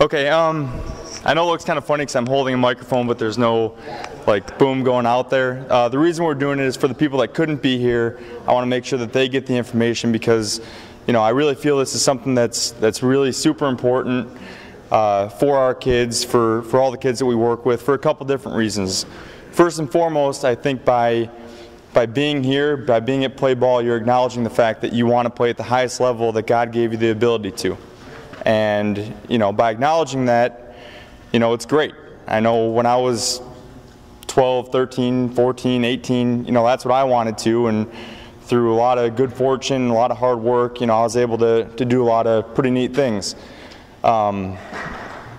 Okay, I know it looks kind of funny because I'm holding a microphone, but there's no like boom going out there. The reason we're doing it is for the people that couldn't be here. I want to make sure that they get the information because, you know, I really feel this is something that's really super important for our kids, for all the kids that we work with, for a couple different reasons. First and foremost, I think by being here, by being at Play Ball, you're acknowledging the fact that you want to play at the highest level that God gave you the ability to. And, you know, by acknowledging that, you know, it's great. I know when I was 12, 13, 14, 18, you know, that's what I wanted to, and through a lot of good fortune, a lot of hard work, you know, I was able to do a lot of pretty neat things.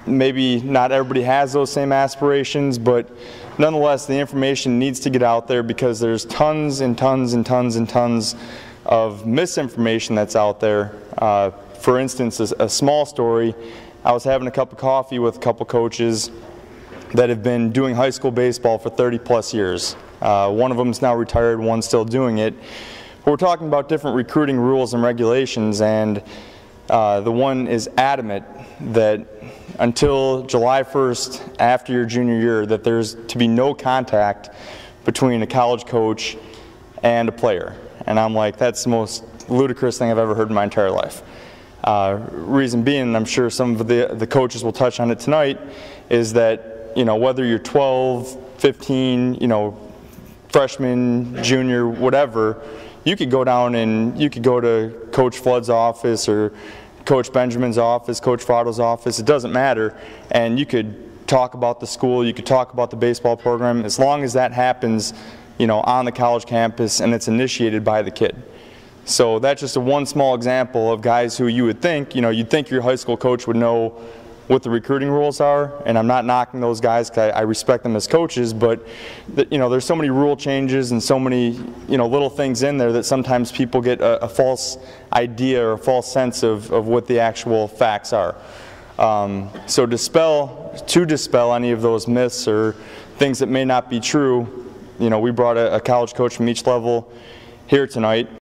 Maybe not everybody has those same aspirations, but nonetheless, the information needs to get out there because there's tons and tons and tons and tons of misinformation that's out there. For instance, a small story, I was having a cup of coffee with a couple coaches that have been doing high school baseball for 30+ years. One of them is now retired, one's still doing it. But we're talking about different recruiting rules and regulations, and the one is adamant that until July 1st, after your junior year, that there's to be no contact between a college coach and a player. And I'm like, that's the most ludicrous thing I've ever heard in my entire life. Reason being, and I'm sure some of the coaches will touch on it tonight, is that, you know, whether you're 12, 15, you know, freshman, junior, whatever, you could go down and you could go to Coach Flood's office or Coach Benjamin's office, Coach Fratto's office, it doesn't matter, and you could talk about the school, you could talk about the baseball program, as long as that happens, you know, on the college campus and it's initiated by the kid. So that's just one small example of guys who you would think, you know, you'd think your high school coach would know what the recruiting rules are, and I'm not knocking those guys because I respect them as coaches, but you know, there's so many rule changes and so many, you know, little things in there that sometimes people get a false idea or a false sense of what the actual facts are. So to dispel any of those myths or things that may not be true, you know, we brought a college coach from each level here tonight.